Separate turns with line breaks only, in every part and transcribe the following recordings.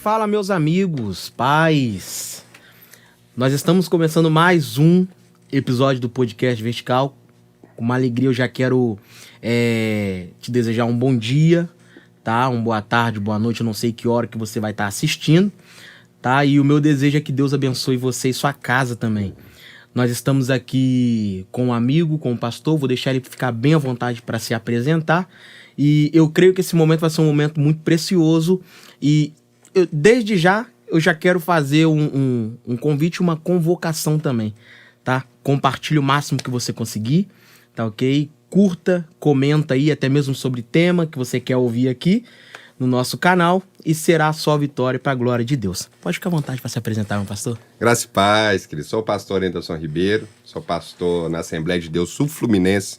Fala, meus amigos, paz. Nós estamos começando mais um episódio do podcast Vertical. Com uma alegria eu já quero te desejar um bom dia, tá? Uma boa tarde, boa noite, eu não sei que hora que você vai estar assistindo, tá? E o meu desejo é que Deus abençoe você e sua casa também. Nós estamos aqui com um amigo, com um pastor, vou deixar ele ficar bem à vontade para se apresentar. E eu creio que esse momento vai ser um momento muito precioso e desde já eu já quero fazer um convite, uma convocação também, tá? Compartilhe o máximo que você conseguir, tá ok? Curta, comenta aí até mesmo sobre tema que você quer ouvir aqui no nosso canal e será só vitória para a glória de Deus. Pode ficar à vontade para se apresentar, meu pastor.
Graça e paz, querido. Sou o pastor Anderson Ribeiro, sou pastor na Assembleia de Deus Sul-Fluminense,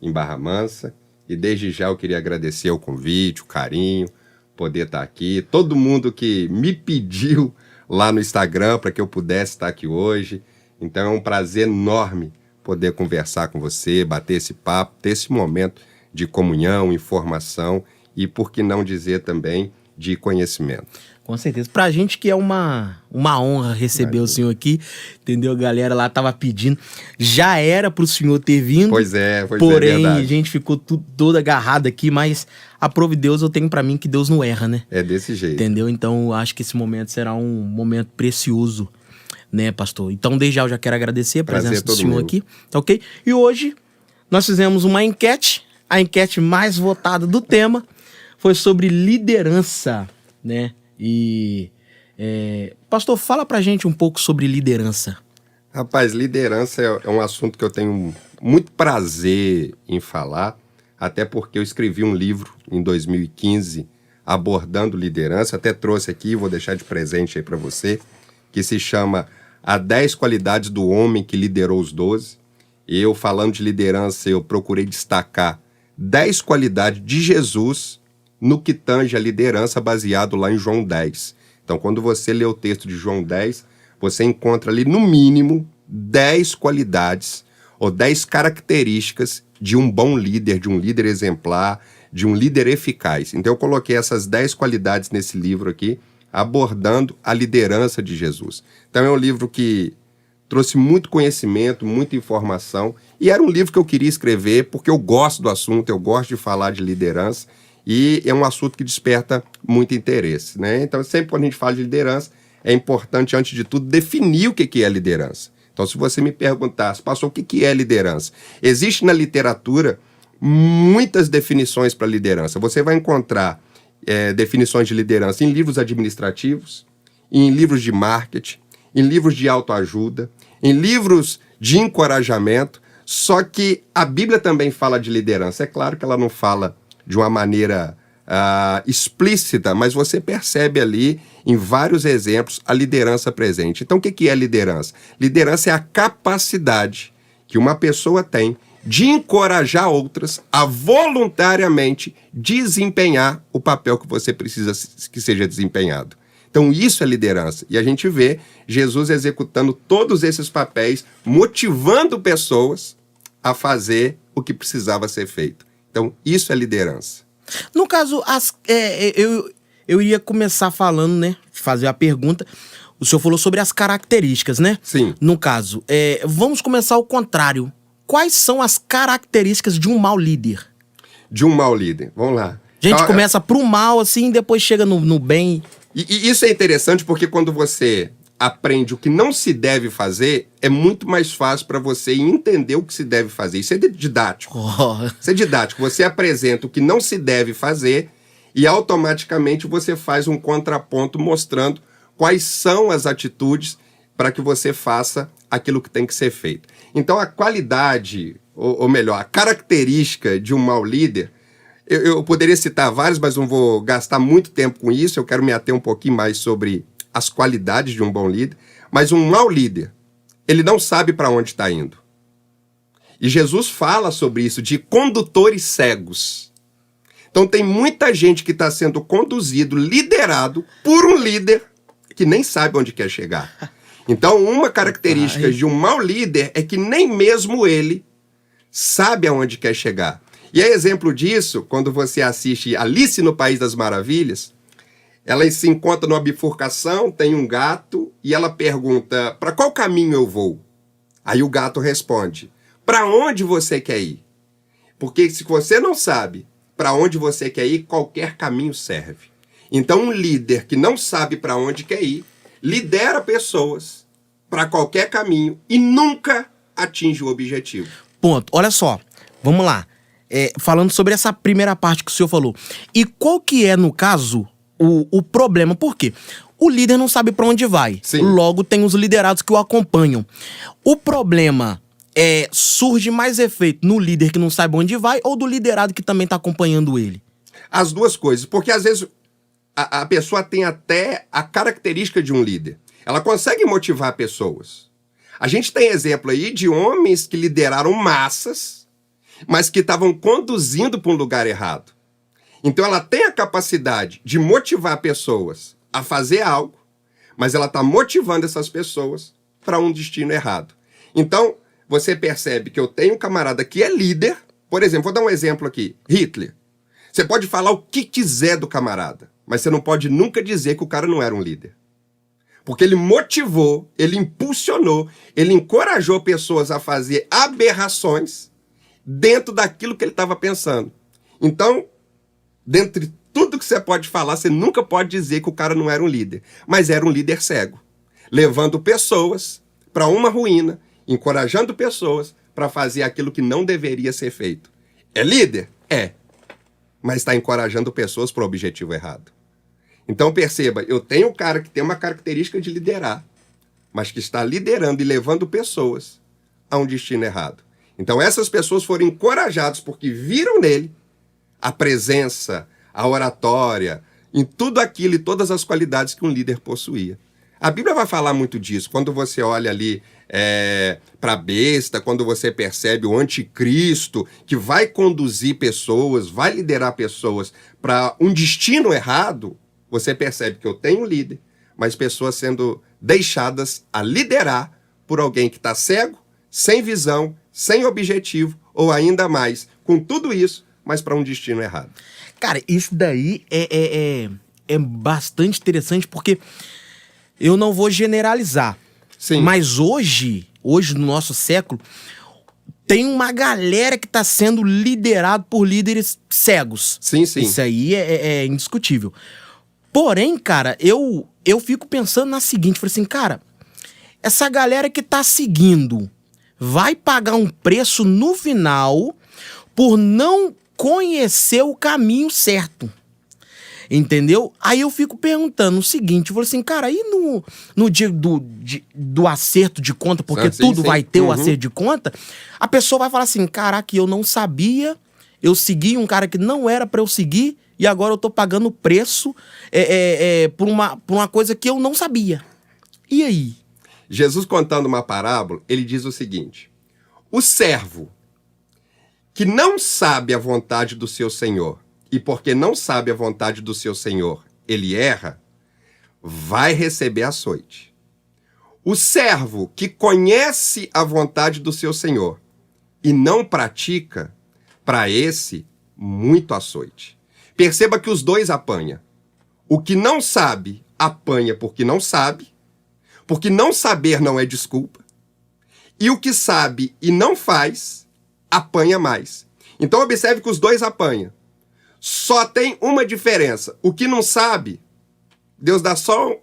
em Barra Mansa. E desde já eu queria agradecer o convite, o carinho, poder estar aqui. Todo mundo que me pediu lá no Instagram para que eu pudesse estar aqui hoje. Então é um prazer enorme poder conversar com você, bater esse papo, ter esse momento de comunhão, informação e, por que não dizer também, de conhecimento.
Com certeza. Pra gente que é uma honra receber o senhor aqui, entendeu? A galera lá tava pedindo. Já era pro senhor ter vindo.
Pois é,
porém,
verdade.
A gente ficou todo agarrado aqui, mas aprove Deus, eu tenho pra mim que Deus não erra, né?
É desse jeito.
Entendeu? Então, eu acho que esse momento será um momento precioso, né, pastor? Então, desde já eu já quero agradecer a presença do senhor aqui, tá ok? E hoje, nós fizemos uma enquete, a enquete mais votada do tema foi sobre liderança, né? E, pastor, fala pra gente um pouco sobre liderança.
Rapaz, liderança é um assunto que eu tenho muito prazer em falar, até porque eu escrevi um livro em 2015 abordando liderança, até trouxe aqui, vou deixar de presente aí para você, que se chama As 10 Qualidades do Homem que Liderou os 12. Eu, falando de liderança, eu procurei destacar 10 qualidades de Jesus no que tange a liderança, baseado lá em João 10. Então, quando você lê o texto de João 10, você encontra ali, no mínimo, 10 qualidades ou 10 características de um bom líder, de um líder exemplar, de um líder eficaz. Então, eu coloquei essas 10 qualidades nesse livro aqui, abordando a liderança de Jesus. Então, é um livro que trouxe muito conhecimento, muita informação, e era um livro que eu queria escrever porque eu gosto do assunto, eu gosto de falar de liderança, e é um assunto que desperta muito interesse, né? Então, sempre quando a gente fala de liderança, é importante, antes de tudo, definir o que é liderança. Então, se você me perguntasse, pastor, o que é liderança? Existe na literatura muitas definições para liderança. Você vai encontrar definições de liderança em livros administrativos, em livros de marketing, em livros de autoajuda, em livros de encorajamento, só que a Bíblia também fala de liderança. É claro que ela não fala de uma maneira explícita, mas você percebe ali, em vários exemplos, a liderança presente. Então, o que é liderança? Liderança é a capacidade que uma pessoa tem de encorajar outras a voluntariamente desempenhar o papel que você precisa que seja desempenhado. Então, isso é liderança. E a gente vê Jesus executando todos esses papéis, motivando pessoas a fazer o que precisava ser feito. Então, isso é liderança.
No caso, eu iria começar falando, né? Fazer a pergunta. O senhor falou sobre as características, né?
Sim.
No caso, vamos começar ao contrário. Quais são as características de um mau líder?
De um mau líder. Vamos lá.
A gente começa pro mal, assim, depois chega no bem.
E isso é interessante porque quando você aprende o que não se deve fazer, é muito mais fácil para você entender o que se deve fazer. Isso é didático. Isso é didático. Você apresenta o que não se deve fazer e automaticamente você faz um contraponto mostrando quais são as atitudes para que você faça aquilo que tem que ser feito. Então, a qualidade, ou melhor, a característica de um mau líder, eu poderia citar vários, mas não vou gastar muito tempo com isso. Eu quero me ater um pouquinho mais sobre as qualidades de um bom líder. Mas um mau líder, ele não sabe para onde está indo. E Jesus fala sobre isso, de condutores cegos. Então tem muita gente que está sendo conduzido, liderado por um líder que nem sabe onde quer chegar. Então, uma característica de um mau líder é que nem mesmo ele sabe aonde quer chegar. E é exemplo disso, quando você assiste Alice no País das Maravilhas, Ela se encontra numa bifurcação, tem um gato, e ela pergunta, para qual caminho eu vou? Aí o gato responde, para onde você quer ir? Porque se você não sabe para onde você quer ir, qualquer caminho serve. Então um líder que não sabe para onde quer ir, lidera pessoas para qualquer caminho e nunca atinge o objetivo.
Ponto. Olha só, vamos lá. Falando sobre essa primeira parte que o senhor falou. E qual que é, no caso, o problema? Por quê? O líder não sabe para onde vai.
Sim.
Logo, tem os liderados que o acompanham. O problema surge mais efeito no líder que não sabe onde vai ou do liderado que também está acompanhando ele?
As duas coisas. Porque, às vezes, a pessoa tem até a característica de um líder. Ela consegue motivar pessoas. A gente tem exemplo aí de homens que lideraram massas, mas que estavam conduzindo para um lugar errado. Então ela tem a capacidade de motivar pessoas a fazer algo, mas ela está motivando essas pessoas para um destino errado. Então você percebe que eu tenho um camarada que é líder, por exemplo, vou dar um exemplo aqui, Hitler. Você pode falar o que quiser do camarada, mas você não pode nunca dizer que o cara não era um líder. Porque ele motivou, ele impulsionou, ele encorajou pessoas a fazer aberrações dentro daquilo que ele estava pensando. Então, dentre tudo que você pode falar, você nunca pode dizer que o cara não era um líder. Mas era um líder cego, levando pessoas para uma ruína, encorajando pessoas para fazer aquilo que não deveria ser feito. É líder? É. Mas está encorajando pessoas para o objetivo errado. Então perceba, eu tenho um cara que tem uma característica de liderar, mas que está liderando e levando pessoas a um destino errado. Então essas pessoas foram encorajadas porque viram nele a presença, a oratória, em tudo aquilo e todas as qualidades que um líder possuía. A Bíblia vai falar muito disso. Quando você olha ali para a besta, quando você percebe o anticristo que vai conduzir pessoas, vai liderar pessoas para um destino errado, você percebe que eu tenho um líder, mas pessoas sendo deixadas a liderar por alguém que está cego, sem visão, sem objetivo, ou ainda mais, com tudo isso, mas para um destino errado.
Cara, isso daí é bastante interessante, porque eu não vou generalizar.
Sim.
Mas hoje, no nosso século, tem uma galera que está sendo liderado por líderes cegos.
Sim, sim.
Isso aí é indiscutível. Porém, cara, eu fico pensando na seguinte, falei assim, cara, essa galera que tá seguindo vai pagar um preço no final por não conhecer o caminho certo. Entendeu? Aí eu fico perguntando o seguinte, eu falei assim, cara, aí no dia do acerto de conta, porque
sim,
tudo
sim.
vai ter o acerto de conta, a pessoa vai falar assim, caraca, eu não sabia, eu segui um cara que não era pra eu seguir, e agora eu tô pagando preço por uma coisa que eu não sabia. E aí?
Jesus, contando uma parábola, ele diz o seguinte: o servo que não sabe a vontade do seu senhor, e porque não sabe a vontade do seu senhor, ele erra, vai receber açoite. O servo que conhece a vontade do seu senhor e não pratica, para esse, muito açoite. Perceba que os dois apanham. O que não sabe, apanha porque não saber não é desculpa. E o que sabe e não faz, apanha mais. Então observe que os dois apanham. Só tem uma diferença. O que não sabe, Deus dá só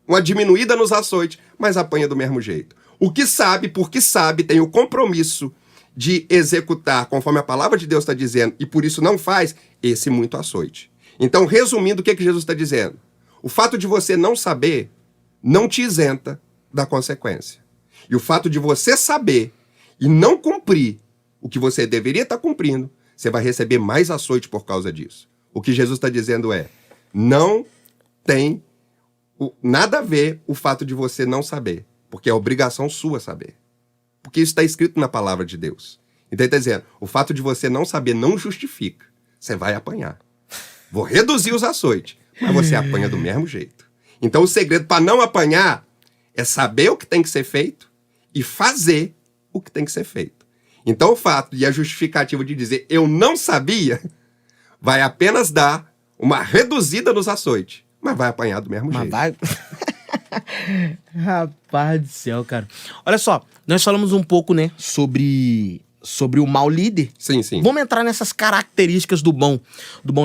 uma diminuída nos açoites, mas apanha do mesmo jeito. O que sabe, porque sabe, tem o compromisso de executar conforme a palavra de Deus está dizendo, e por isso não faz, esse muito açoite. Então, resumindo, o que Jesus está dizendo? O fato de você não saber não te isenta da consequência. E o fato de você saber e não cumprir o que você deveria estar cumprindo, você vai receber mais açoite por causa disso. O que Jesus está dizendo é, não tem nada a ver o fato de você não saber, porque é obrigação sua saber. Porque isso está escrito na palavra de Deus. Então ele está dizendo, o fato de você não saber não justifica. Você vai apanhar. Vou reduzir os açoites, mas você apanha do mesmo jeito. Então o segredo para não apanhar é saber o que tem que ser feito e fazer o que tem que ser feito. Então o fato e a justificativa de dizer eu não sabia vai apenas dar uma reduzida nos açoites, mas vai apanhar do mesmo jeito.
Vai... Rapaz do céu, cara. Olha só, nós falamos um pouco, né, sobre o mau líder.
Sim, sim.
Vamos entrar nessas características do bom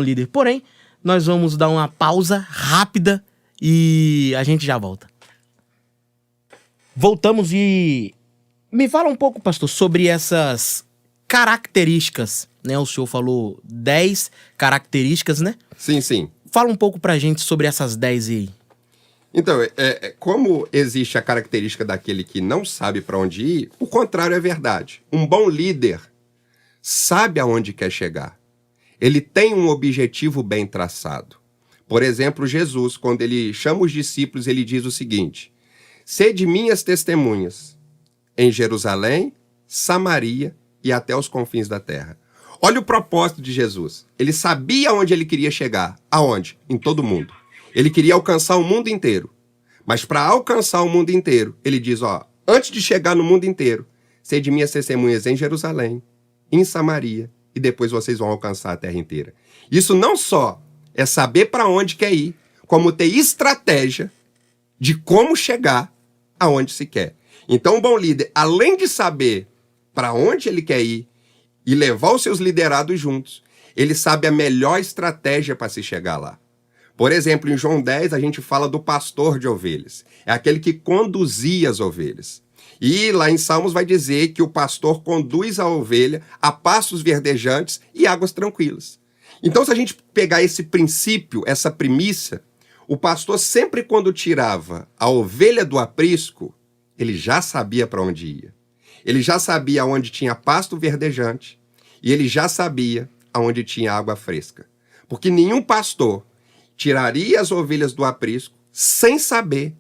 líder. Porém, nós vamos dar uma pausa rápida e a gente já volta. Voltamos e... Me fala um pouco, pastor, sobre essas características, né? O senhor falou 10 características, né?
Sim, sim.
Fala um pouco pra gente sobre essas 10 aí.
Então, como existe a característica daquele que não sabe para onde ir, o contrário é verdade. Um bom líder sabe aonde quer chegar. Ele tem um objetivo bem traçado. Por exemplo, Jesus, quando ele chama os discípulos, ele diz o seguinte: sede minhas testemunhas em Jerusalém, Samaria e até os confins da terra. Olha o propósito de Jesus. Ele sabia onde ele queria chegar. Aonde? Em todo mundo. Ele queria alcançar o mundo inteiro. Mas para alcançar o mundo inteiro, ele diz, antes de chegar no mundo inteiro, sede minhas testemunhas em Jerusalém, em Samaria, e depois vocês vão alcançar a terra inteira. Isso não só é saber para onde quer ir, como ter estratégia de como chegar aonde se quer. Então, um bom líder, além de saber para onde ele quer ir e levar os seus liderados juntos, ele sabe a melhor estratégia para se chegar lá. Por exemplo, em João 10, a gente fala do pastor de ovelhas. É aquele que conduzia as ovelhas. E lá em Salmos vai dizer que o pastor conduz a ovelha a pastos verdejantes e águas tranquilas. Então, se a gente pegar esse princípio, essa premissa, o pastor sempre quando tirava a ovelha do aprisco, ele já sabia para onde ia. Ele já sabia onde tinha pasto verdejante e ele já sabia aonde tinha água fresca. Porque nenhum pastor tiraria as ovelhas do aprisco sem saber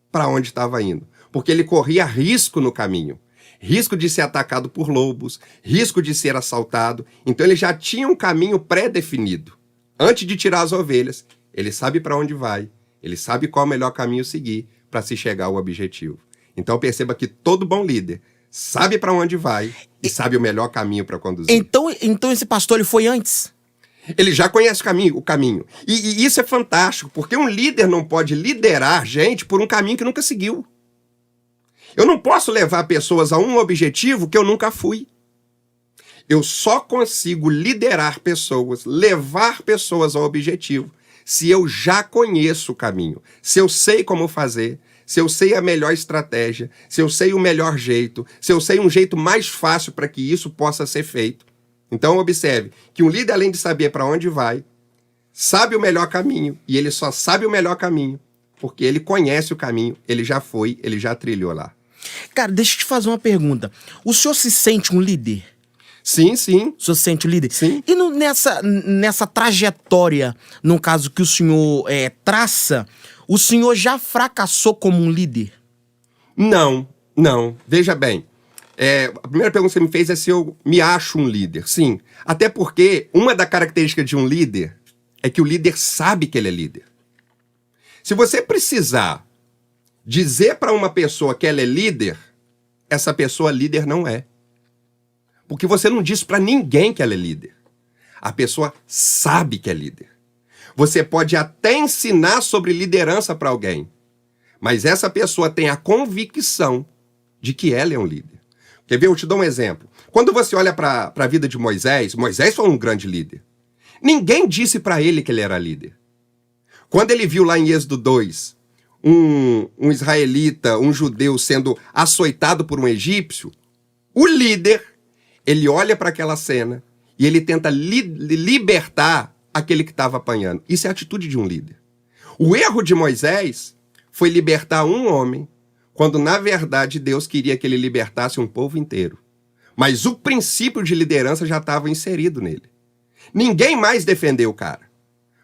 para onde estava indo. Porque ele corria risco no caminho. Risco de ser atacado por lobos, risco de ser assaltado. Então ele já tinha um caminho pré-definido. Antes de tirar as ovelhas, ele sabe para onde vai, ele sabe qual é o melhor caminho seguir para se chegar ao objetivo. Então perceba que todo bom líder sabe para onde vai e sabe o melhor caminho para conduzir.
Então esse pastor ele foi antes?
Ele já conhece o caminho. E isso é fantástico, porque um líder não pode liderar gente por um caminho que nunca seguiu. Eu não posso levar pessoas a um objetivo que eu nunca fui. Eu só consigo liderar pessoas, levar pessoas ao objetivo, se eu já conheço o caminho, se eu sei como fazer, se eu sei a melhor estratégia, se eu sei o melhor jeito, se eu sei um jeito mais fácil para que isso possa ser feito. Então observe que um líder, além de saber para onde vai, sabe o melhor caminho, e ele só sabe o melhor caminho porque ele conhece o caminho, ele já foi, ele já trilhou lá.
Cara, deixa eu te fazer uma pergunta. O senhor se sente um líder?
Sim, sim.
O senhor se sente um líder?
Sim.
E nessa trajetória, no caso que o senhor traça, o senhor já fracassou como um líder?
Não. Veja bem. A primeira pergunta que você me fez é se eu me acho um líder. Sim. Até porque uma das características de um líder é que o líder sabe que ele é líder. Se você precisar dizer para uma pessoa que ela é líder, essa pessoa líder não é. Porque você não diz para ninguém que ela é líder. A pessoa sabe que é líder. Você pode até ensinar sobre liderança para alguém, mas essa pessoa tem a convicção de que ela é um líder. Quer ver? Eu te dou um exemplo. Quando você olha para a vida de Moisés, Moisés foi um grande líder. Ninguém disse para ele que ele era líder. Quando ele viu lá em Êxodo 2, um israelita, um judeu sendo açoitado por um egípcio, o líder, ele olha para aquela cena e ele tenta libertar aquele que estava apanhando. Isso é a atitude de um líder. O erro de Moisés foi libertar um homem, quando na verdade Deus queria que ele libertasse um povo inteiro. Mas o princípio de liderança já estava inserido nele. Ninguém mais defendeu o cara.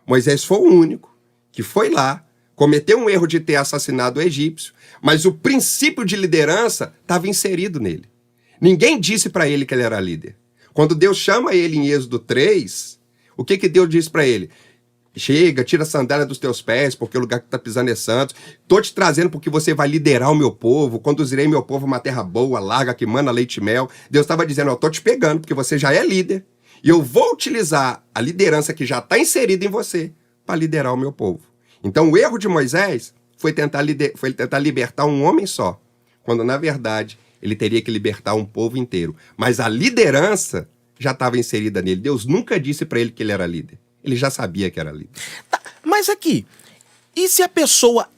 Moisés foi o único que foi lá, cometeu um erro de ter assassinado o egípcio, mas o princípio de liderança estava inserido nele. Ninguém disse para ele que ele era líder. Quando Deus chama ele em Êxodo 3, o que Deus diz para ele? Chega, tira a sandália dos teus pés, porque o lugar que tu está pisando é santo. Estou te trazendo porque você vai liderar o meu povo, conduzirei meu povo a uma terra boa, larga, que mana leite e mel. Deus estava dizendo, estou te pegando porque você já é líder. E eu vou utilizar a liderança que já está inserida em você para liderar o meu povo. Então, o erro de Moisés foi tentar libertar um homem só, quando, na verdade, ele teria que libertar um povo inteiro. Mas a liderança já estava inserida nele. Deus nunca disse para ele que ele era líder. Ele já sabia que era líder.
Tá, mas aqui, e se a pessoa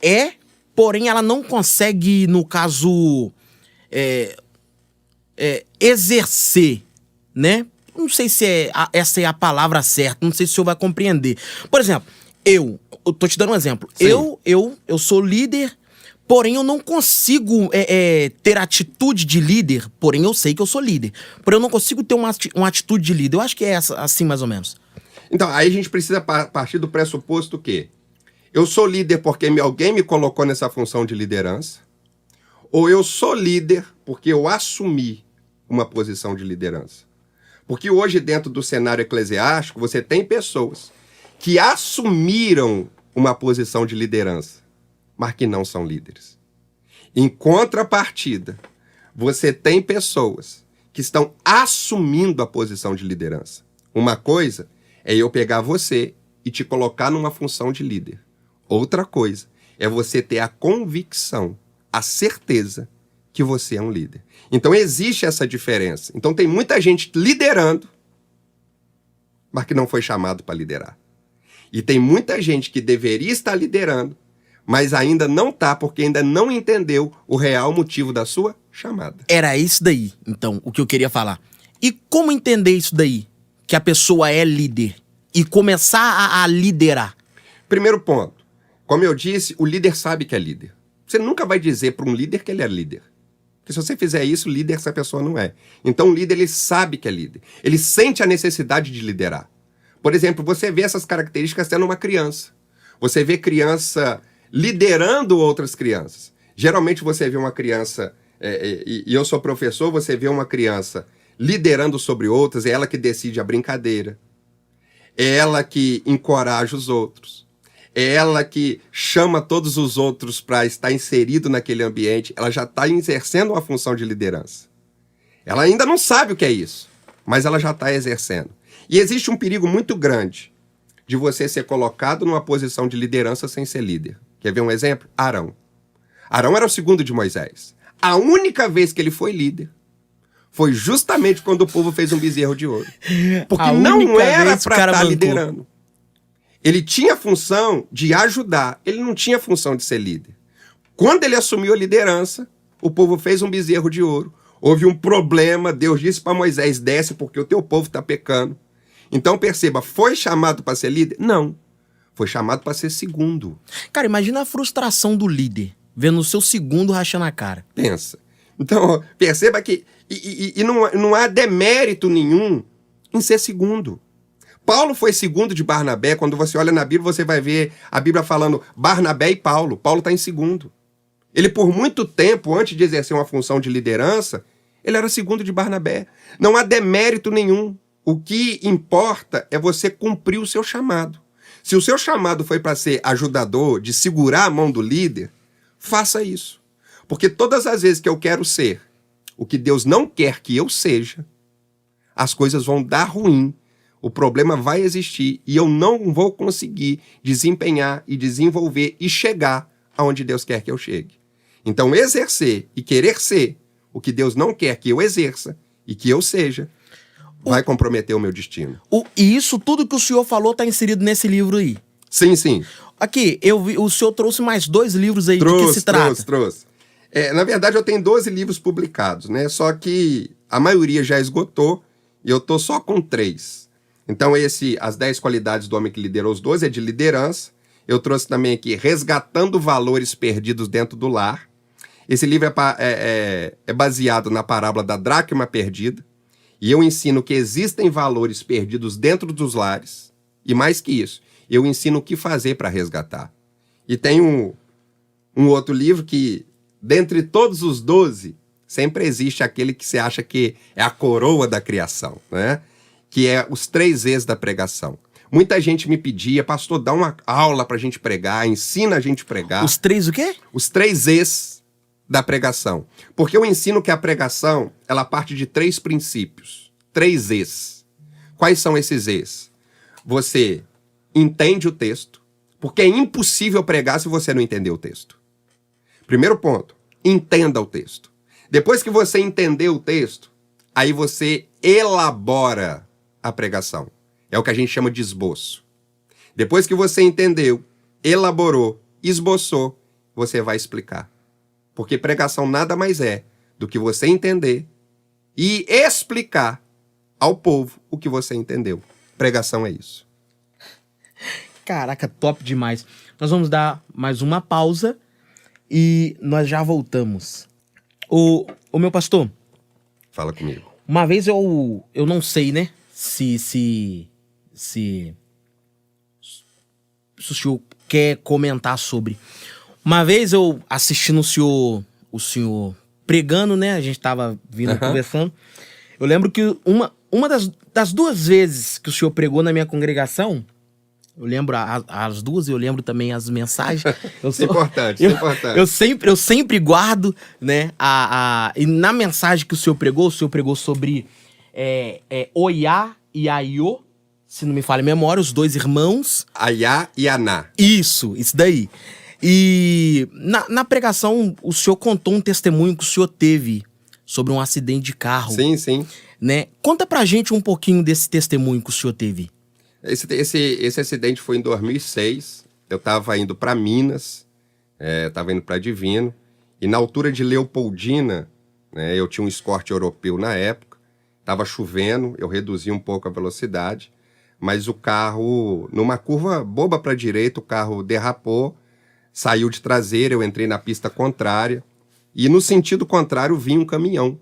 porém ela não consegue, no caso, exercer, né? Não sei se essa é a palavra certa, não sei se o senhor vai compreender. Por exemplo, eu tô te dando um exemplo. Eu sou líder, porém eu não consigo ter atitude de líder, porém eu sei que eu sou líder. Porém eu não consigo ter uma atitude de líder. Eu acho que é essa, assim mais ou menos.
Então, aí a gente precisa partir do pressuposto que eu sou líder porque alguém me colocou nessa função de liderança, ou eu sou líder porque eu assumi uma posição de liderança. Porque hoje, dentro do cenário eclesiástico, você tem pessoas que assumiram uma posição de liderança, mas que não são líderes. Em contrapartida, você tem pessoas que estão assumindo a posição de liderança. Uma coisa é eu pegar você e te colocar numa função de líder. Outra coisa é você ter a convicção, a certeza que você é um líder. Então existe essa diferença. Então tem muita gente liderando, mas que não foi chamado para liderar. E tem muita gente que deveria estar liderando, mas ainda não está, porque ainda não entendeu o real motivo da sua chamada.
Era isso daí, então, o que eu queria falar. E como entender isso daí? Que a pessoa é líder e começar a liderar?
Primeiro ponto, como eu disse, o líder sabe que é líder. Você nunca vai dizer para um líder que ele é líder. Porque se você fizer isso, líder essa pessoa não é. Então o líder, ele sabe que é líder. Ele sente a necessidade de liderar. Por exemplo, você vê essas características tendo uma criança. Você vê criança liderando outras crianças. Geralmente você vê uma criança, e eu sou professor, você vê uma criança liderando sobre outras, é ela que decide a brincadeira. É ela que encoraja os outros. É ela que chama todos os outros para estar inserido naquele ambiente. Ela já está exercendo uma função de liderança. Ela ainda não sabe o que é isso, mas ela já está exercendo. E existe um perigo muito grande de você ser colocado numa posição de liderança sem ser líder. Quer ver um exemplo? Arão. Arão era o segundo de Moisés. A única vez que ele foi líder foi justamente quando o povo fez um bezerro de ouro. Porque não era para estar liderando. Ele tinha a função de ajudar, ele não tinha a função de ser líder. Quando ele assumiu a liderança, o povo fez um bezerro de ouro, houve um problema, Deus disse para Moisés, desce porque o teu povo está pecando. Então perceba, foi chamado para ser líder? Não, foi chamado para ser segundo.
Cara, imagina a frustração do líder, vendo o seu segundo rachando a cara.
Pensa. Então, perceba que não há demérito nenhum em ser segundo. Paulo foi segundo de Barnabé. Quando você olha na Bíblia, você vai ver a Bíblia falando Barnabé e Paulo. Paulo está em segundo. Ele, por muito tempo, antes de exercer uma função de liderança, ele era segundo de Barnabé. Não há demérito nenhum. O que importa é você cumprir o seu chamado. Se o seu chamado foi para ser ajudador, de segurar a mão do líder, faça isso. Porque todas as vezes que eu quero ser o que Deus não quer que eu seja, as coisas vão dar ruim. O problema vai existir e eu não vou conseguir desempenhar e desenvolver e chegar aonde Deus quer que eu chegue. Então, exercer e querer ser o que Deus não quer que eu exerça e que eu seja, vai comprometer o meu destino.
E isso tudo que o senhor falou está inserido nesse livro aí?
Sim, sim.
Aqui, o senhor trouxe mais 2 livros aí, de que se trata?
Trouxe. Na verdade, eu tenho 12 livros publicados, né? Só que a maioria já esgotou e eu tô só com 3. Então As 10 qualidades do homem que liderou os 12 é de liderança. Eu trouxe também aqui Resgatando Valores Perdidos Dentro do Lar. Esse livro é baseado na parábola da dracma perdida. E eu ensino que existem valores perdidos dentro dos lares. E mais que isso, eu ensino o que fazer para resgatar. E tem um outro livro que, dentre todos os 12, sempre existe aquele que você acha que é a coroa da criação, né? Que é os 3 E's da pregação. Muita gente me pedia, pastor, dá uma aula pra gente pregar, ensina a gente a pregar.
Os 3 o quê?
Os 3 E's da pregação. Porque eu ensino que a pregação, ela parte de 3 princípios. 3 E's. Quais são esses E's? Você entende o texto, Porque é impossível pregar se você não entender o texto. Primeiro ponto, entenda o texto. Depois que você entender o texto, aí você elabora a pregação. É o que a gente chama de esboço. Depois que você entendeu, elaborou, esboçou, você vai explicar. Porque pregação nada mais é do que você entender e explicar ao povo o que você entendeu. Pregação é isso.
Caraca, top demais. Nós vamos dar mais uma pausa e nós já voltamos. Ô meu pastor.
Fala comigo.
Uma vez eu não sei, né? Se o senhor quer comentar sobre. Uma vez eu assistindo o senhor pregando, né? A gente tava vindo conversando. Eu lembro que uma das 2 vezes que o senhor pregou na minha congregação, eu lembro as 2 e eu lembro também as mensagens.
Isso é importante, isso é importante.
Eu sempre guardo, né? E na mensagem que o senhor pregou sobre Oiá e Aiô, se não me falha a memória, os 2 irmãos.
Aiá e Aná.
Isso daí. E na pregação, o senhor contou um testemunho que o senhor teve sobre um acidente de carro.
Sim, sim.
Né? Conta pra gente um pouquinho desse testemunho que o senhor teve.
Esse acidente foi em 2006. Eu estava indo para Minas, estava indo para Divino, e na altura de Leopoldina, né, eu tinha um Escort europeu na época, estava chovendo, eu reduzi um pouco a velocidade, mas o carro, numa curva boba para a direita, o carro derrapou, saiu de traseira, eu entrei na pista contrária, e no sentido contrário vinha um caminhão.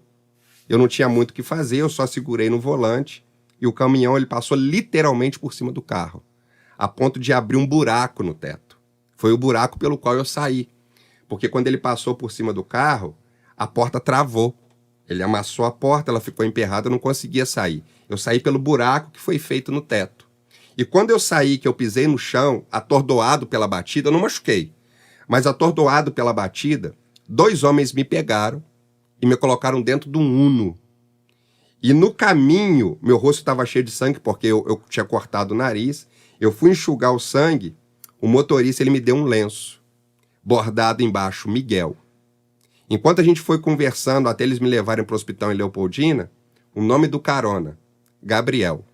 Eu não tinha muito o que fazer, eu só segurei no volante, e o caminhão ele passou literalmente por cima do carro, a ponto de abrir um buraco no teto. Foi o buraco pelo qual eu saí, porque quando ele passou por cima do carro, a porta travou. Ele amassou a porta, ela ficou emperrada, eu não conseguia sair. Eu saí pelo buraco que foi feito no teto. E quando eu saí, que eu pisei no chão, atordoado pela batida, eu não machuquei, mas atordoado pela batida, 2 homens me pegaram e me colocaram dentro de um Uno. E no caminho, meu rosto estava cheio de sangue, porque eu tinha cortado o nariz. Eu fui enxugar o sangue, o motorista ele me deu um lenço, bordado embaixo, Miguel. Enquanto a gente foi conversando até eles me levarem para o hospital em Leopoldina, o nome do carona, Gabriel.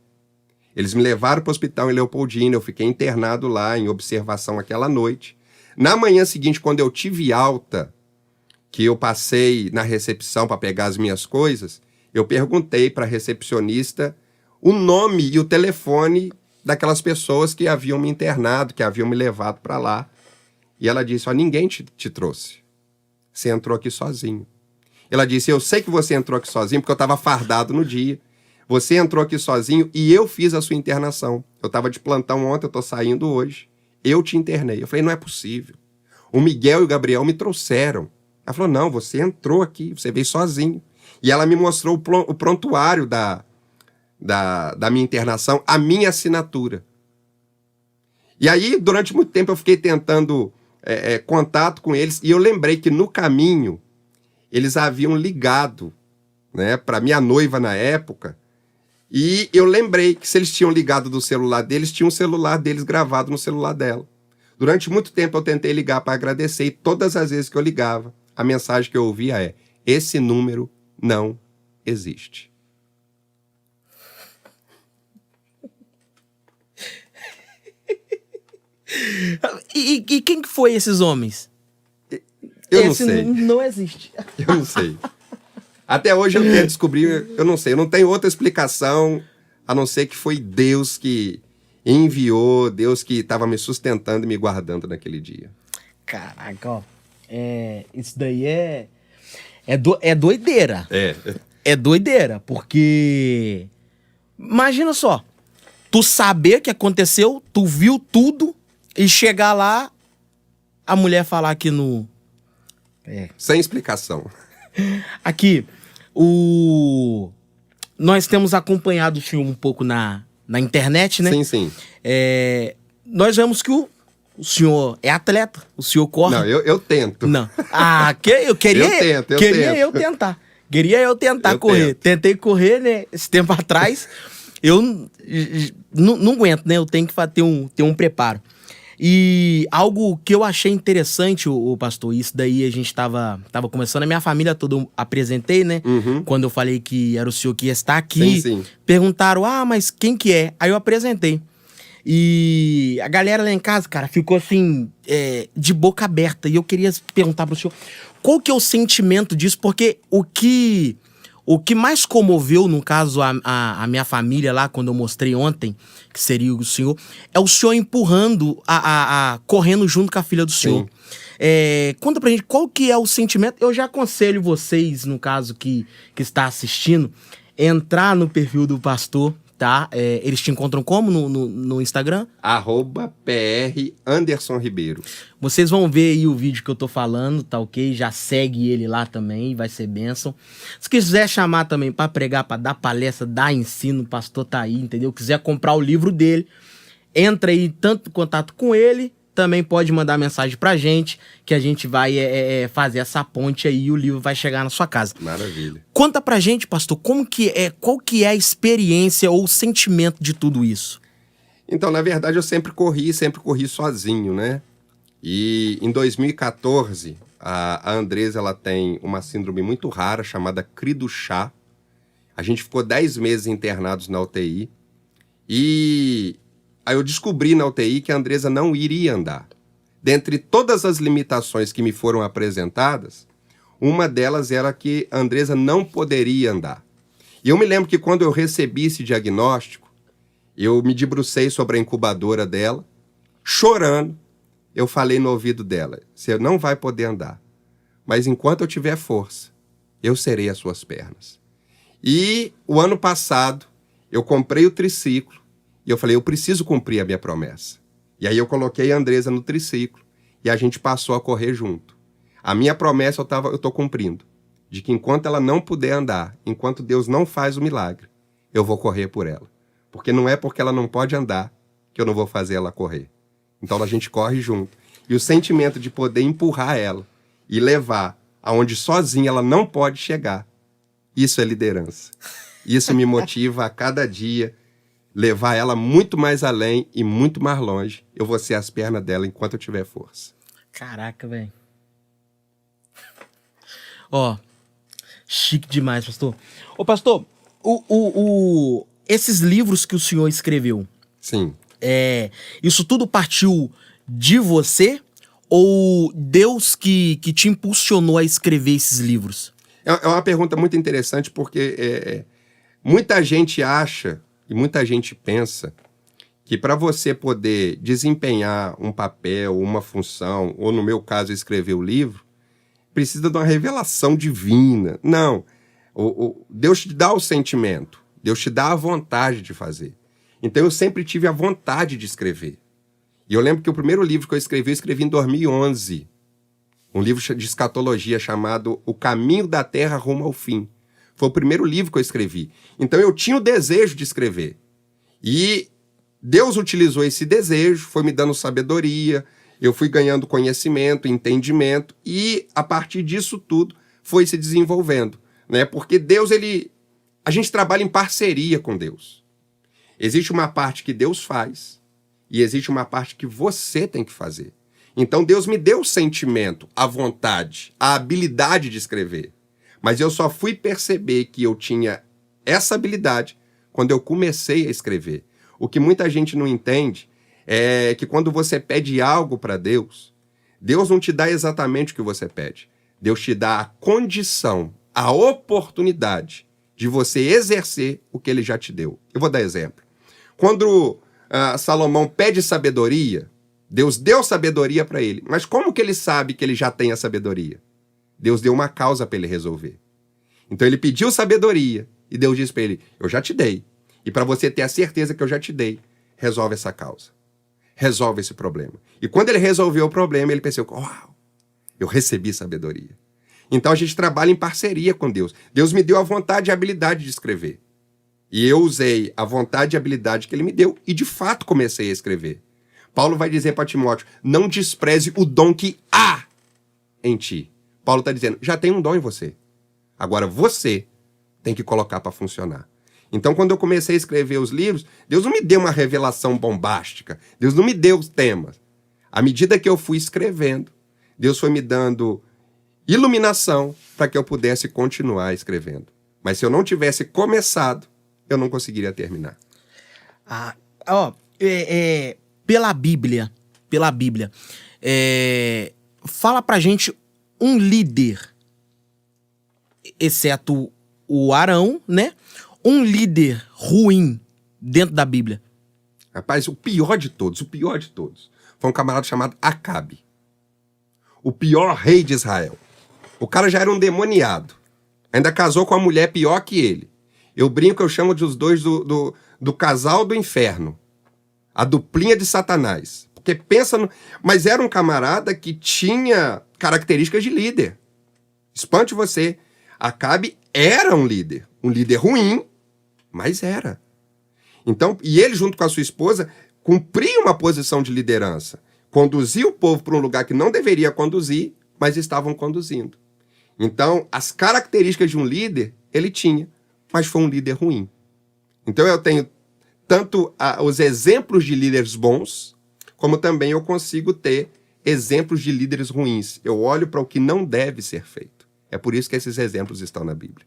Eles me levaram para o hospital em Leopoldina, eu fiquei internado lá, em observação aquela noite. Na manhã seguinte, quando eu tive alta, que eu passei na recepção para pegar as minhas coisas, eu perguntei para a recepcionista o nome e o telefone daquelas pessoas que haviam me internado, que haviam me levado para lá. E ela disse, ninguém te trouxe. Você entrou aqui sozinho. Ela disse, eu sei que você entrou aqui sozinho porque eu estava fardado no dia. Você entrou aqui sozinho e eu fiz a sua internação. Eu estava de plantão ontem, eu estou saindo hoje. Eu te internei. Eu falei, não é possível. O Miguel e o Gabriel me trouxeram. Ela falou, não, você entrou aqui, você veio sozinho. E ela me mostrou o prontuário da minha internação, a minha assinatura. E aí, durante muito tempo, eu fiquei tentando contato com eles, e eu lembrei que no caminho, eles haviam ligado, né, para minha noiva na época, e eu lembrei que se eles tinham ligado do celular deles, tinha um celular deles gravado no celular dela. Durante muito tempo eu tentei ligar para agradecer, e todas as vezes que eu ligava, a mensagem que eu ouvia é, esse número não existe.
E quem que foi esses homens?
Eu não sei.
Não existe.
Eu não sei. Até hoje eu quero descobrir, eu não sei. Eu não tenho outra explicação, a não ser que foi Deus que enviou, Deus que estava me sustentando e me guardando naquele dia.
Caraca, ó. Isso daí é doideira. É doideira, porque... Imagina só. Tu saber que aconteceu, tu viu tudo e chegar lá, a mulher falar que no...
Sem explicação.
Aqui, nós temos acompanhado o filme um pouco na internet, né?
Sim, sim.
Nós vemos que o senhor é atleta, o senhor corre.
Não, eu tento.
Não. Eu queria... eu tentar. Queria eu tentar correr. Tentei correr, né? Esse tempo atrás. Eu não aguento, né? Eu tenho que ter um preparo. E algo que eu achei interessante, o pastor, isso daí a gente tava começando, a minha família toda eu apresentei, né? Quando eu falei que era o senhor que ia estar aqui.
Sim.
Perguntaram, mas quem que é? Aí eu apresentei. E a galera lá em casa, cara, ficou assim, de boca aberta. E eu queria perguntar pro senhor, qual que é o sentimento disso? Porque o que mais comoveu, no caso, a minha família lá, quando eu mostrei ontem, que seria o senhor, é o senhor empurrando, correndo junto com a filha do senhor. Conta pra gente qual que é o sentimento. Eu já aconselho vocês, no caso, que está assistindo, entrar no perfil do pastor, tá? Eles te encontram como no Instagram?
@PR_Anderson_Ribeiro.
Vocês vão ver aí o vídeo que eu tô falando, tá ok? Já segue ele lá também, vai ser bênção. Se quiser chamar também pra pregar, pra dar palestra, dar ensino, o pastor tá aí, entendeu? Quiser comprar o livro dele, entra aí tanto em contato com ele, também pode mandar mensagem pra gente, que a gente vai fazer essa ponte aí e o livro vai chegar na sua casa.
Maravilha.
Conta pra gente, pastor, qual que é a experiência ou o sentimento de tudo isso?
Então, na verdade, eu sempre corri sozinho, né? E em 2014, a Andresa, ela tem uma síndrome muito rara chamada cri do chá. A gente ficou 10 meses internados na UTI. E aí eu descobri na UTI que a Andresa não iria andar. Dentre todas as limitações que me foram apresentadas, uma delas era que a Andresa não poderia andar. E eu me lembro que quando eu recebi esse diagnóstico, eu me debrucei sobre a incubadora dela, chorando. Eu falei no ouvido dela, você não vai poder andar, mas enquanto eu tiver força, eu serei as suas pernas. E o ano passado, eu comprei o triciclo e eu falei, eu preciso cumprir a minha promessa. E aí eu coloquei a Andresa no triciclo e a gente passou a correr junto. A minha promessa eu estou cumprindo, de que enquanto ela não puder andar, enquanto Deus não faz o milagre, eu vou correr por ela. Porque não é porque ela não pode andar que eu não vou fazer ela correr. Então a gente corre junto. E o sentimento de poder empurrar ela e levar aonde sozinha ela não pode chegar, isso é liderança. Isso me motiva a cada dia levar ela muito mais além e muito mais longe. Eu vou ser as pernas dela enquanto eu tiver força.
Caraca, velho. Ó, chique demais, pastor. Ô, pastor, esses livros que o senhor escreveu,
Sim.
Isso tudo partiu de você ou Deus que te impulsionou a escrever esses livros?
É uma pergunta muito interessante porque muita gente acha e muita gente pensa que para você poder desempenhar um papel, uma função, ou no meu caso escrever o livro, precisa de uma revelação divina. Não. Deus te dá o sentimento, Deus te dá a vontade de fazer. Então eu sempre tive a vontade de escrever. E eu lembro que o primeiro livro que eu escrevi em 2011. Um livro de escatologia chamado O Caminho da Terra Rumo ao Fim. Foi o primeiro livro que eu escrevi. Então eu tinha o desejo de escrever. E Deus utilizou esse desejo, foi me dando sabedoria, eu fui ganhando conhecimento, entendimento, e a partir disso tudo foi se desenvolvendo, né? Porque Deus, a gente trabalha em parceria com Deus. Existe uma parte que Deus faz e existe uma parte que você tem que fazer. Então Deus me deu o sentimento, a vontade, a habilidade de escrever. Mas eu só fui perceber que eu tinha essa habilidade quando eu comecei a escrever. O que muita gente não entende é que quando você pede algo para Deus, Deus não te dá exatamente o que você pede. Deus te dá a condição, a oportunidade de você exercer o que ele já te deu. Eu vou dar exemplo. Quando Salomão pede sabedoria, Deus deu sabedoria para ele. Mas como que ele sabe que ele já tem a sabedoria? Deus deu uma causa para ele resolver. Então ele pediu sabedoria e Deus disse para ele, eu já te dei. E para você ter a certeza que eu já te dei, resolve essa causa. Resolve esse problema. E quando ele resolveu o problema, ele pensou, uau, eu recebi sabedoria. Então a gente trabalha em parceria com Deus. Deus me deu a vontade e a habilidade de escrever. E eu usei a vontade e a habilidade que ele me deu e de fato comecei a escrever. Paulo vai dizer para Timóteo, não despreze o dom que há em ti. Paulo está dizendo, já tem um dom em você. Agora você tem que colocar para funcionar. Então, quando eu comecei a escrever os livros, Deus não me deu uma revelação bombástica. Deus não me deu os temas. À medida que eu fui escrevendo, Deus foi me dando iluminação para que eu pudesse continuar escrevendo. Mas se eu não tivesse começado, eu não conseguiria terminar.
Pela Bíblia, fala pra gente um líder, exceto o Arão, né? Um líder ruim dentro da Bíblia.
Rapaz, o pior de todos, foi um camarada chamado Acabe. O pior rei de Israel. O cara já era um demoniado. Ainda casou com uma mulher pior que ele. Eu brinco, eu chamo de os dois do casal do inferno. A duplinha de Satanás. Porque pensa no... Mas era um camarada que tinha características de líder. Espante você. Acabe era um líder ruim, mas era. Então, e ele junto com a sua esposa cumpria uma posição de liderança. Conduzia o povo para um lugar que não deveria conduzir, mas estavam conduzindo. Então, as características de um líder, ele tinha, mas foi um líder ruim. Então, eu tenho tanto os exemplos de líderes bons, como também eu consigo ter exemplos de líderes ruins. Eu olho para o que não deve ser feito. É por isso que esses exemplos estão na Bíblia.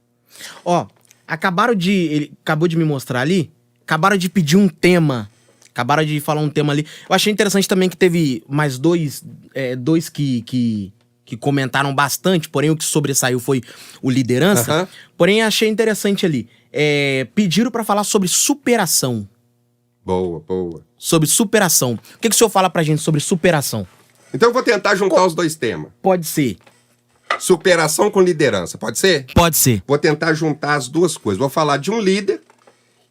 Ele acabou de me mostrar ali, acabaram de pedir um tema, acabaram de falar um tema ali. Eu achei interessante também que teve mais dois que comentaram bastante, porém o que sobressaiu foi o liderança.
Uhum.
Porém, achei interessante ali. Pediram para falar sobre superação.
Boa.
Sobre superação. O que o senhor fala pra gente sobre superação?
Então eu vou tentar juntar os dois temas.
Pode ser.
Superação com liderança, pode ser?
Pode ser.
Vou tentar juntar as duas coisas. Vou falar de um líder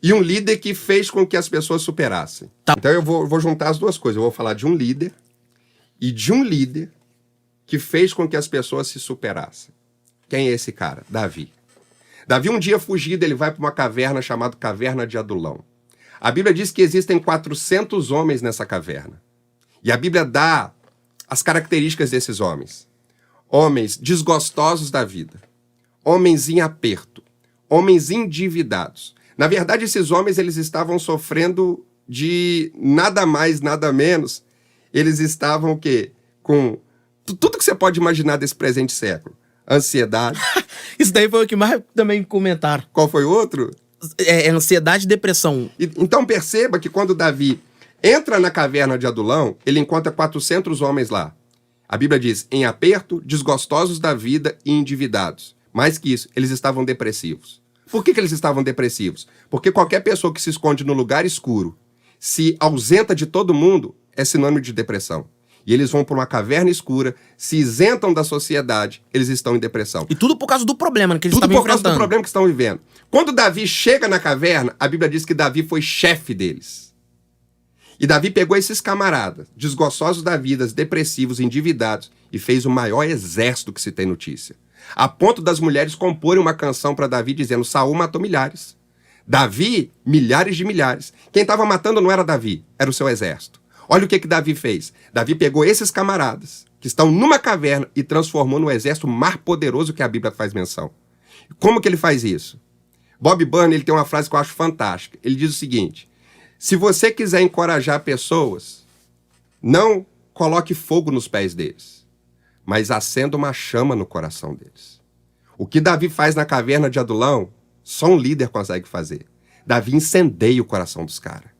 e um líder que fez com que as pessoas superassem.
Tá.
Então eu vou juntar as duas coisas. Eu vou falar de um líder e de um líder que fez com que as pessoas se superassem. Quem é esse cara? Davi. Davi um dia fugido, ele vai para uma caverna chamada Caverna de Adulão. A Bíblia diz que existem 400 homens nessa caverna. E a Bíblia dá as características desses homens. Homens desgostosos da vida. Homens em aperto. Homens endividados. Na verdade, esses homens eles estavam sofrendo de nada mais, nada menos. Eles estavam o quê? Com tudo que você pode imaginar desse presente século. Ansiedade.
Isso daí foi o que mais também comentaram.
Qual foi o outro?
Ansiedade e depressão.
Então perceba que quando Davi entra na caverna de Adulão, ele encontra 400 homens lá. A Bíblia diz, em aperto, desgostosos da vida e endividados. Mais que isso, eles estavam depressivos. Por que eles estavam depressivos? Porque qualquer pessoa que se esconde no lugar escuro, se ausenta de todo mundo, é sinônimo de depressão. E eles vão para uma caverna escura, se isentam da sociedade, eles estão em depressão.
E tudo por causa do problema que eles estavam enfrentando.
Tudo por causa do problema que estão vivendo. Quando Davi chega na caverna, a Bíblia diz que Davi foi chefe deles. E Davi pegou esses camaradas, desgostosos da vida, depressivos, endividados, e fez o maior exército que se tem notícia. A ponto das mulheres comporem uma canção para Davi dizendo, Saul matou milhares. Davi, milhares de milhares. Quem estava matando não era Davi, era o seu exército. Olha o que Davi fez. Davi pegou esses camaradas que estão numa caverna e transformou no exército mais poderoso que a Bíblia faz menção. Como que ele faz isso? Bob Burney ele tem uma frase que eu acho fantástica. Ele diz o seguinte, se você quiser encorajar pessoas, não coloque fogo nos pés deles, mas acenda uma chama no coração deles. O que Davi faz na caverna de Adulão, só um líder consegue fazer. Davi incendeia o coração dos caras.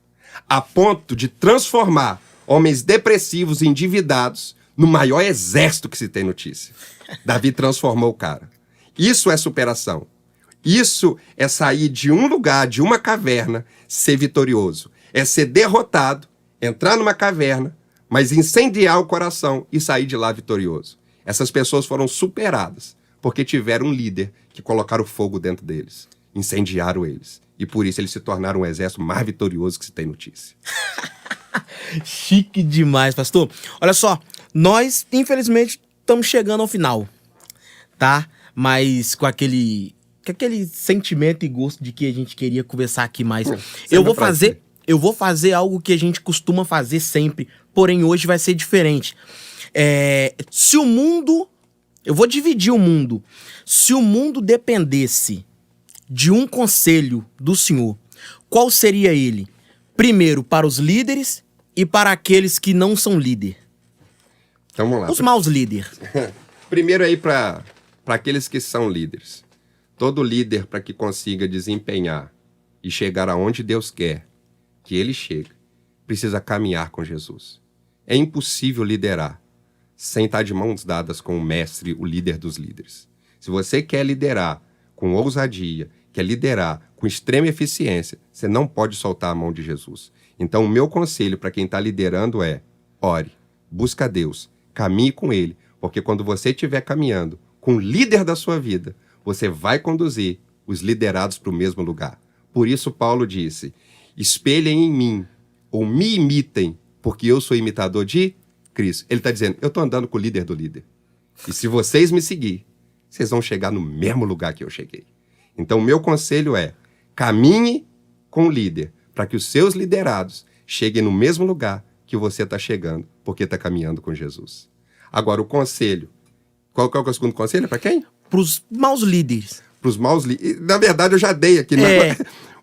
A ponto de transformar homens depressivos e endividados no maior exército que se tem notícia. Davi transformou o cara. Isso é superação. Isso é sair de um lugar, de uma caverna, ser vitorioso. É ser derrotado, entrar numa caverna, mas incendiar o coração e sair de lá vitorioso. Essas pessoas foram superadas porque tiveram um líder que colocaram fogo dentro deles, incendiaram eles. E por isso eles se tornaram um exército mais vitorioso que se tem notícia.
Chique demais, pastor. Olha só, nós, infelizmente, estamos chegando ao final, tá? Mas com aquele sentimento e gosto de que a gente queria conversar aqui mais. Eu vou fazer algo que a gente costuma fazer sempre, porém hoje vai ser diferente. Se o mundo... Eu vou dividir o mundo. Se o mundo dependesse de um conselho do Senhor, qual seria ele? Primeiro, para os líderes e para aqueles que não são líder.
Então vamos lá.
Os maus líderes.
Primeiro aí para aqueles que são líderes. Todo líder, para que consiga desempenhar e chegar aonde Deus quer que ele chegue, precisa caminhar com Jesus. É impossível liderar sem estar de mãos dadas com o mestre, o líder dos líderes. Se você quer liderar com ousadia, quer liderar com extrema eficiência, você não pode soltar a mão de Jesus. Então o meu conselho para quem está liderando é: ore, busca Deus, caminhe com Ele, porque quando você estiver caminhando com o líder da sua vida, você vai conduzir os liderados para o mesmo lugar. Por isso Paulo disse: espelhem em mim, ou me imitem, porque eu sou imitador de Cristo. Ele está dizendo: eu estou andando com o líder do líder. E se vocês me seguirem, vocês vão chegar no mesmo lugar que eu cheguei. Então o meu conselho é: caminhe com o líder, para que os seus liderados cheguem no mesmo lugar que você está chegando, porque está caminhando com Jesus. Agora, o conselho. Qual é o segundo conselho? Para quem?
Para os maus líderes.
Para os maus líderes. Na verdade, eu já dei aqui. Né?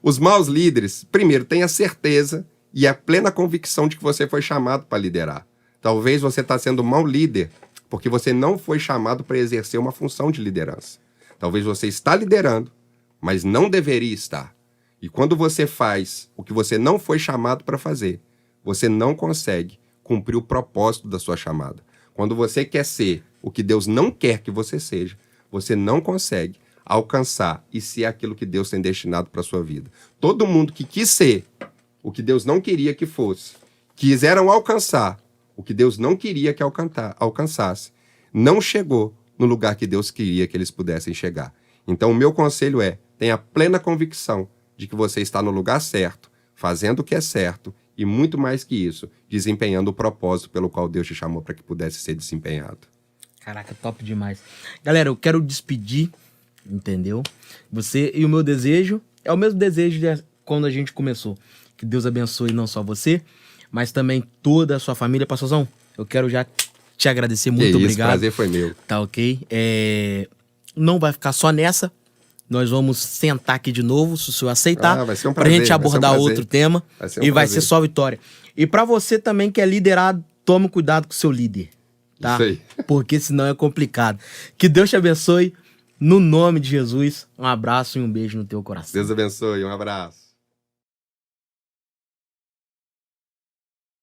Os maus líderes, primeiro, tenha certeza e a plena convicção de que você foi chamado para liderar. Talvez você está sendo mau líder porque você não foi chamado para exercer uma função de liderança. Talvez você está liderando, mas não deveria estar. E quando você faz o que você não foi chamado para fazer, você não consegue cumprir o propósito da sua chamada. Quando você quer ser o que Deus não quer que você seja, você não consegue alcançar e ser aquilo que Deus tem destinado para a sua vida. Todo mundo que quis ser o que Deus não queria que fosse, quiseram alcançar o que Deus não queria que alcançasse, não chegou no lugar que Deus queria que eles pudessem chegar. Então o meu conselho é: tenha plena convicção de que você está no lugar certo, fazendo o que é certo e, muito mais que isso, desempenhando o propósito pelo qual Deus te chamou para que pudesse ser desempenhado.
Caraca, top demais. Galera, eu quero despedir, entendeu? Você e o meu desejo é o mesmo desejo de quando a gente começou. Que Deus abençoe não só você, mas também toda a sua família. Pastorzão, eu quero já te agradecer, muito obrigado.
O prazer foi meu.
Tá ok? Não vai ficar só nessa. Nós vamos sentar aqui de novo, se o senhor aceitar,
vai ser um prazer,
pra gente abordar outro tema. Vai ser só vitória. E pra você também que é liderado, tome cuidado com o seu líder, tá?
Isso aí.
Porque senão é complicado. Que Deus te abençoe, no nome de Jesus. Um abraço e um beijo no teu coração.
Deus abençoe, um abraço.